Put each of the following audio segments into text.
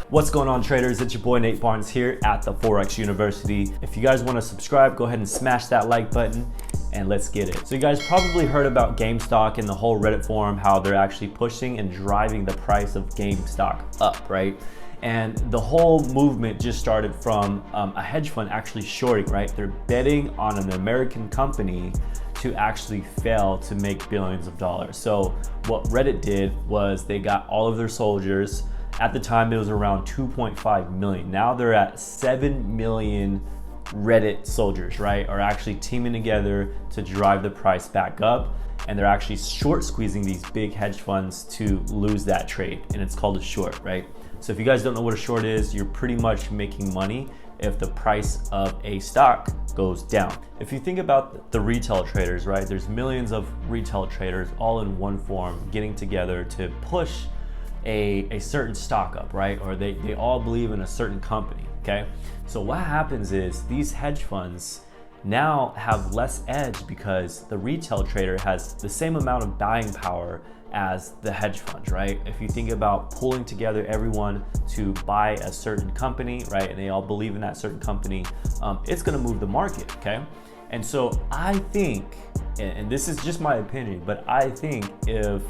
What's going on, traders? It's your boy Nate Barnes here at the Forex University. If you guys want to subscribe, go ahead and smash that like button and let's get it. So you guys probably heard about GameStop and the whole Reddit forum, how they're actually pushing and driving the price of GameStop up, right? And the whole movement just started from a hedge fund actually shorting, right? They're betting on an American company to actually fail to make billions of dollars. So what Reddit did was they got all of their soldiers. At the time, it was around 2.5 million. Now they're at 7 million Reddit soldiers, right? Are actually teaming together to drive the price back up. And they're actually short squeezing these big hedge funds to lose that trade. And it's called a short, right? So if you guys don't know what a short is, you're pretty much making money if the price of a stock goes down. If you think about the retail traders, right? There's millions of retail traders all in one form getting together to push a certain stock up, right? Or they all believe in a certain company, okay? So what happens is these hedge funds now have less edge because the retail trader has the same amount of buying power as the hedge fund, right? If you think about pulling together everyone to buy a certain company, right? And they all believe in that certain company, it's gonna move the market, okay? And so I think, and this is just my opinion, but I think if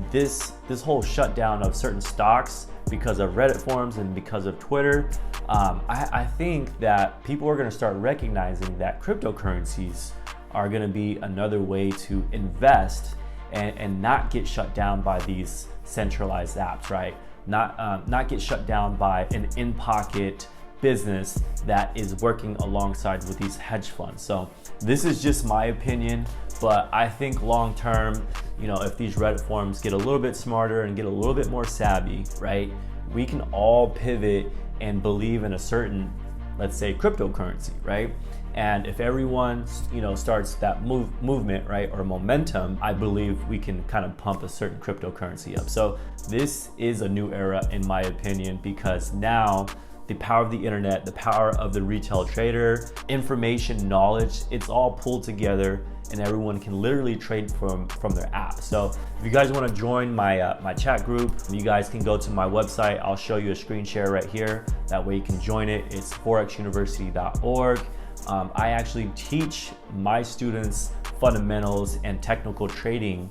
this whole shutdown of certain stocks because of Reddit forums and because of Twitter, I think that people are going to start recognizing that cryptocurrencies are going to be another way to invest and not get shut down by these centralized apps, right? Not get shut down by an in-pocket business that is working alongside with these hedge funds. So this is just my opinion, but I think long term, you know, if these Reddit forums get a little bit smarter and get a little bit more savvy, right, we can all pivot and believe in a certain, let's say, cryptocurrency, right? And if everyone, you know, starts that movement, right, or momentum, I believe we can kind of pump a certain cryptocurrency up. So this is a new era, in my opinion, because now the power of the internet, the power of the retail trader, information, knowledge, it's all pulled together and everyone can literally trade from their app. So if you guys want to join my chat group, you guys can go to my website. I'll show you a screen share right here. That way you can join it. It's forexuniversity.org. I actually teach my students fundamentals and technical trading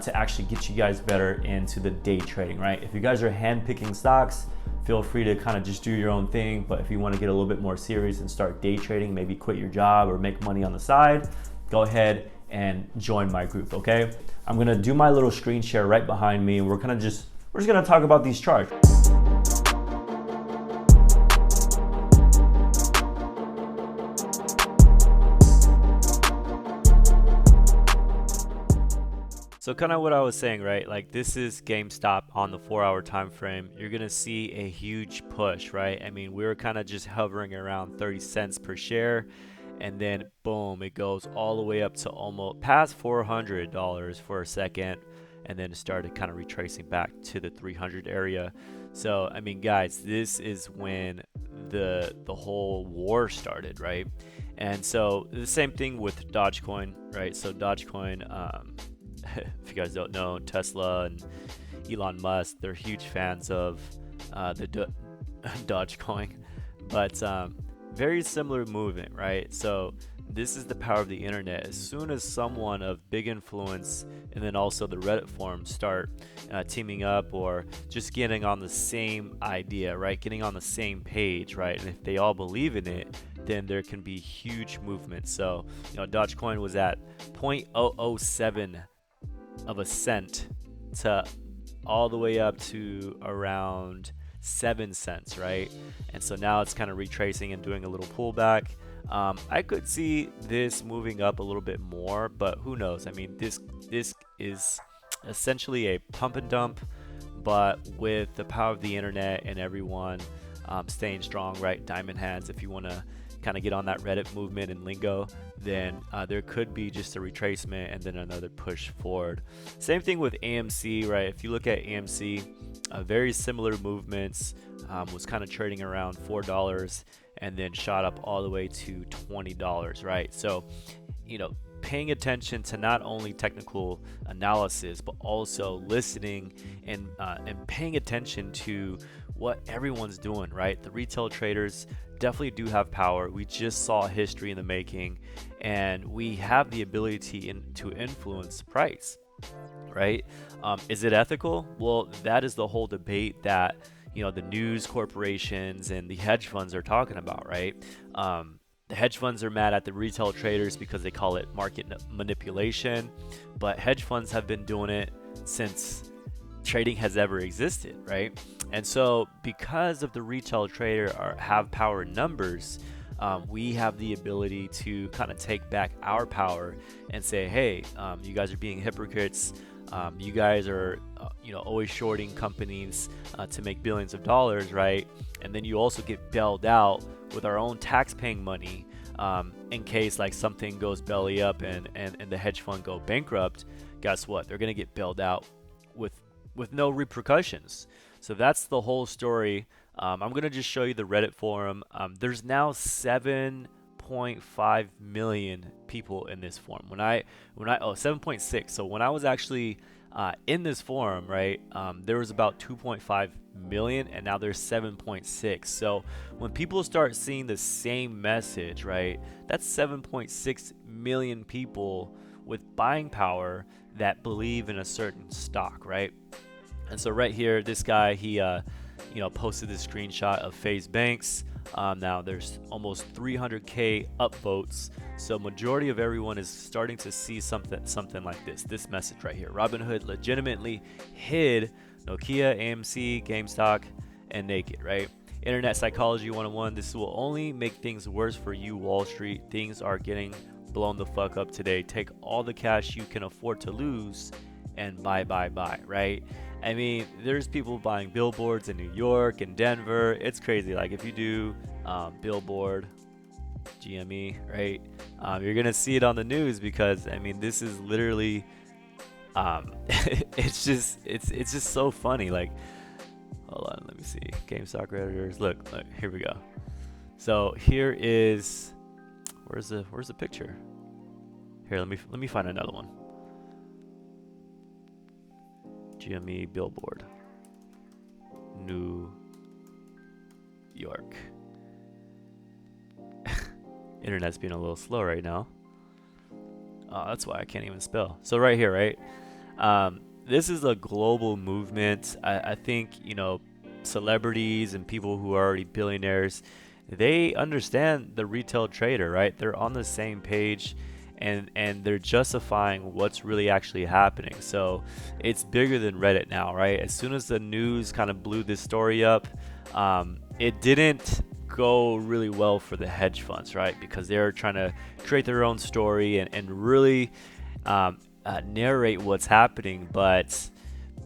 to actually get you guys better into the day trading, right? If you guys are hand picking stocks, feel free to kind of just do your own thing. But if you want to get a little bit more serious and start day trading, maybe quit your job or make money on the side, go ahead and join my group, okay? I'm gonna do my little screen share right behind me and we're just gonna talk about these charts. So kind of what I was saying, right? Like this is GameStop on the 4-hour time frame. You're gonna see a huge push, right? I mean, we were kind of just hovering around 30 cents per share, and then boom, it goes all the way up to almost past $400 for a second, and then it started kind of retracing back to the 300 area. So I mean, guys, this is when the whole war started, right? And so the same thing with Dogecoin, right? So Dogecoin, if you guys don't know, Tesla and Elon Musk, they're huge fans of the Dogecoin, but very similar movement, right? So this is the power of the internet. As soon as someone of big influence and then also the Reddit forums start teaming up or just getting on the same idea, right? Getting on the same page, right? And if they all believe in it, then there can be huge movements. So, you know, Dogecoin was at 0.007 of a cent to all the way up to around 7 cents, right? And so now it's kind of retracing and doing a little pullback. I could see this moving up a little bit more, but who knows? I mean, this is essentially a pump and dump, but with the power of the internet and everyone staying strong, right? Diamond hands, if you want to kind of get on that Reddit movement and lingo, then there could be just a retracement and then another push forward. Same thing with AMC, right? If you look at AMC, very similar movements, was kind of trading around $4 and then shot up all the way to $20, right? So, you know, paying attention to not only technical analysis, but also listening and paying attention to what everyone's doing, right? The retail traders definitely do have power. We just saw history in the making, and we have the ability to influence price, right? Is it ethical? Well, that is the whole debate that the news corporations and the hedge funds are talking about, right? The hedge funds are mad at the retail traders because they call it market manipulation, but hedge funds have been doing it since trading has ever existed, right? And so because of the retail trader have power in numbers, we have the ability to kind of take back our power and say, hey, you guys are being hypocrites. You guys are always shorting companies to make billions of dollars, right? And then you also get bailed out with our own tax-paying money in case like something goes belly up and the hedge fund go bankrupt. Guess what? They're gonna get bailed out with no repercussions. So that's the whole story. I'm gonna just show you the Reddit forum. There's now 7.5 million people in this forum. 7.6. So when I was actually in this forum, right, there was about 2.5 million, and now there's 7.6. So when people start seeing the same message, right, that's 7.6 million people with buying power that believe in a certain stock, right? And so right here, this guy, he posted this screenshot of FaZe Banks. Now there's almost 300k upvotes, so majority of everyone is starting to see something like this message right here. Robinhood legitimately hid Nokia, AMC, GameStop, and Naked, right? Internet Psychology 101. This will only make things worse for you, Wall Street. Things are getting blown the fuck up today. Take all the cash you can afford to lose and buy, right? I mean, there's people buying billboards in New York and Denver. It's crazy. Like if you do billboard, GME, right? You're gonna see it on the news because I mean, this is literally, it's just so funny. Like, hold on, let me see. GameStop editors. Look, here we go. So here is, where's the picture? Here, let me find another one. GME billboard, New York. Internet's being a little slow right now. Oh, that's why I can't even spell. So right here, right? This is a global movement. I think, celebrities and people who are already billionaires, they understand the retail trader, right? They're on the same page. And they're justifying what's really actually happening. So it's bigger than Reddit now, right? As soon as the news kind of blew this story up, it didn't go really well for the hedge funds, right? Because they're trying to create their own story and really narrate what's happening. But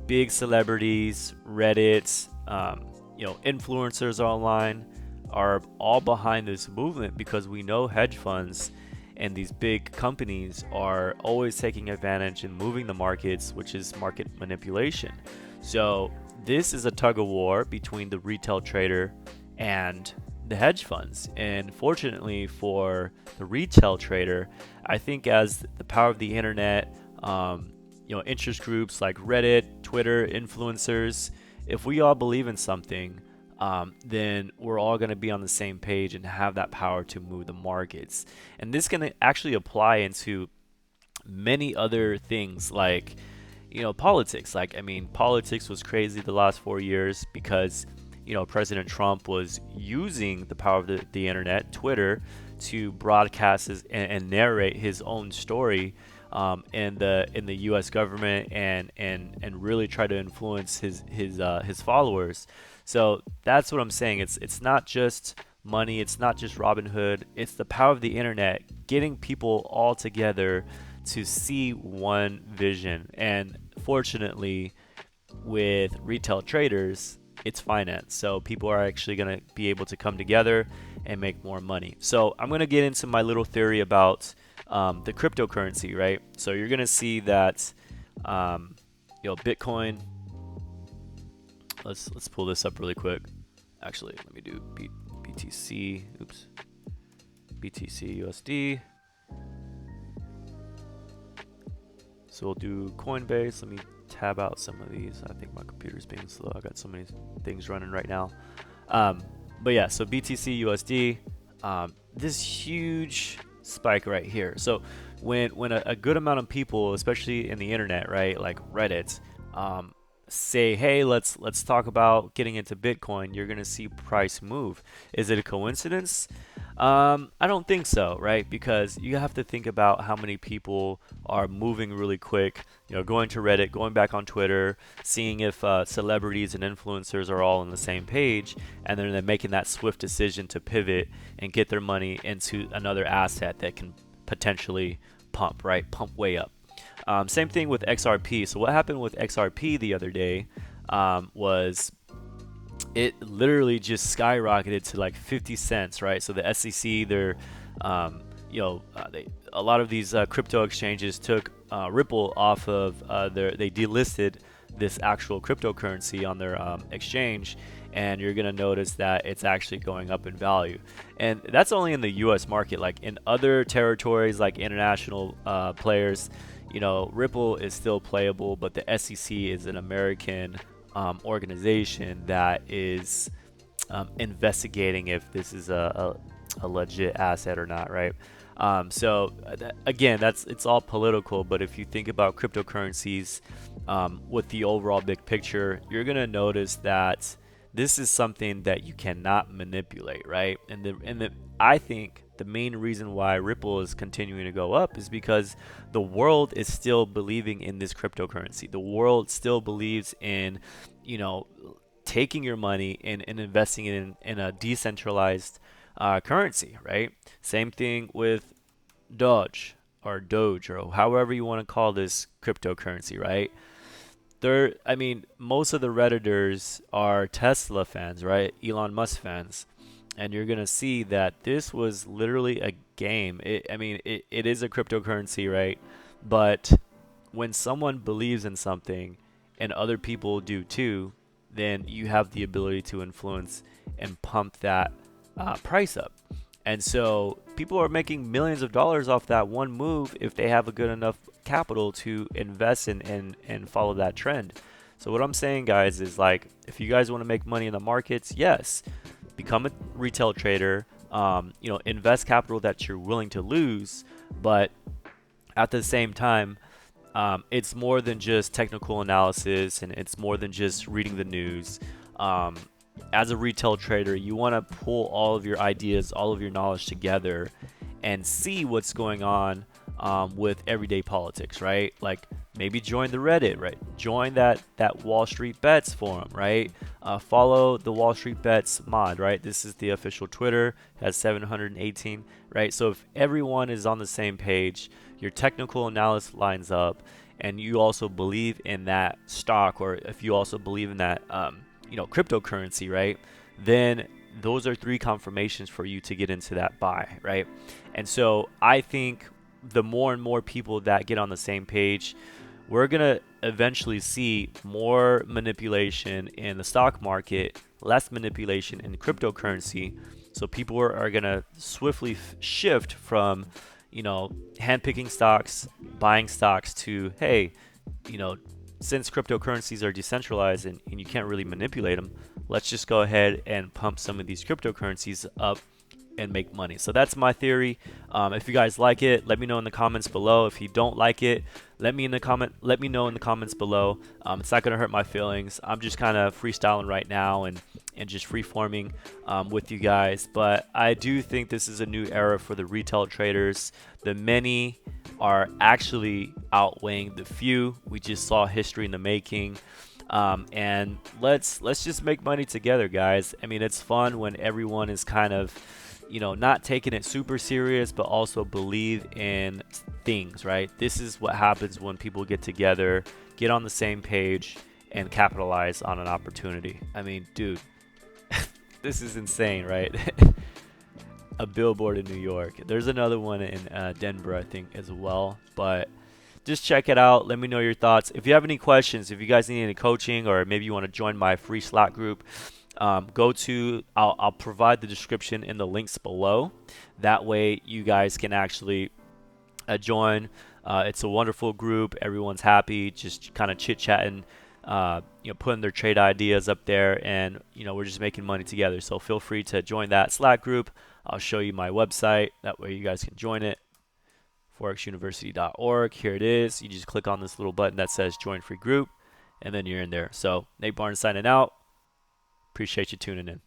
big celebrities, Reddit, influencers online are all behind this movement because we know hedge funds and these big companies are always taking advantage and moving the markets, which is market manipulation. So this is a tug of war between the retail trader and the hedge funds. And fortunately for the retail trader, I think as the power of the internet, interest groups like Reddit, Twitter, influencers, if we all believe in something, then we're all going to be on the same page and have that power to move the markets. And this can actually apply into many other things like, politics. Like, I mean, politics was crazy the last 4 years because, President Trump was using the power of the internet, Twitter, to broadcast and narrate his own story in the U.S. government and really try to influence his followers. So that's what I'm saying. It's not just money. It's not just Robinhood. It's the power of the internet getting people all together to see one vision. And fortunately, with retail traders, it's finance. So people are actually going to be able to come together and make more money. So I'm going to get into my little theory about the cryptocurrency, right? So you're going to see that, Bitcoin. Let's pull this up really quick. Actually, let me do BTC. Oops. BTC USD. So we'll do Coinbase. Let me tab out some of these. I think my computer's being slow. I got so many things running right now. But yeah, so BTC USD, this huge spike right here. So when a good amount of people, especially in the internet, right, like Reddit, say, hey, let's talk about getting into Bitcoin, you're gonna see price move. Is it a coincidence? I don't think so, right? Because you have to think about how many people are moving really quick, going to Reddit, going back on Twitter, seeing if celebrities and influencers are all on the same page, and then they're making that swift decision to pivot and get their money into another asset that can potentially pump, right? Pump way up. Same thing with XRP. So what happened with XRP the other day was it literally just skyrocketed to like 50 cents, right? So the SEC, they're, a lot of these crypto exchanges took Ripple off of they delisted this actual cryptocurrency on their exchange, and you're gonna notice that it's actually going up in value. And that's only in the U.S. market. Like in other territories, like international players, Ripple is still playable, but the SEC is an American organization that is investigating if this is a legit asset or not, right? Again, it's all political, but if you think about cryptocurrencies with the overall big picture, you're gonna notice that this is something that you cannot manipulate, right? And I think the main reason why Ripple is continuing to go up is because the world is still believing in this cryptocurrency. The world still believes in, taking your money and investing it in a decentralized currency, right? Same thing with Doge or however you want to call this cryptocurrency, right? Most of the Redditors are Tesla fans, right? Elon Musk fans. And you're going to see that this was literally a game. It is a cryptocurrency, right? But when someone believes in something and other people do too, then you have the ability to influence and pump that price up. And so people are making millions of dollars off that one move if they have a good enough capital to invest in and follow that trend. So what I'm saying, guys, is like, if you guys want to make money in the markets, yes, become a retail trader, invest capital that you're willing to lose, but at the same time, it's more than just technical analysis, and it's more than just reading the news. As a retail trader, you want to pull all of your ideas, all of your knowledge together and see what's going on with everyday politics, right? Like maybe join the Reddit, right? Join that Wall Street Bets forum, right? Follow the Wall Street Bets mod, right? This is the official Twitter, has 718, right? So if everyone is on the same page, your technical analysis lines up, and you also believe in that stock, or if you also believe in that, cryptocurrency, right? Then those are 3 confirmations for you to get into that buy, right? And so I think the more and more people that get on the same page, we're going to eventually see more manipulation in the stock market, less manipulation in cryptocurrency. So people are going to swiftly shift from, handpicking stocks, buying stocks to, hey, since cryptocurrencies are decentralized and you can't really manipulate them, let's just go ahead and pump some of these cryptocurrencies up and make money. So that's my theory. If you guys like it, let me know in the comments below. If you don't like it, let me know in the comments below. It's not gonna hurt my feelings. I'm just kind of freestyling right now and just free-forming with you guys. But I do think this is a new era for the retail traders. The many are actually outweighing the few. We just saw history in the making. And let's just make money together, guys. I mean, it's fun when everyone is kind of, not taking it super serious, but also believe in things, right? This is what happens when people get together, get on the same page, and capitalize on an opportunity. I mean, dude, this is insane, right? A billboard in New York. There's another one in Denver, I think, as well. But just check it out. Let me know your thoughts. If you have any questions, if you guys need any coaching, or maybe you want to join my free Slack group, I'll provide the description in the links below. That way you guys can actually join. It's a wonderful group. Everyone's happy, just kind of chit-chatting, putting their trade ideas up there, and we're just making money together. So feel free to join that Slack group. I'll show you my website. That way you guys can join it. forexuniversity.org. Here it is. You just click on this little button that says join free group, and then you're in there. So Nate Barnes signing out. Appreciate you tuning in.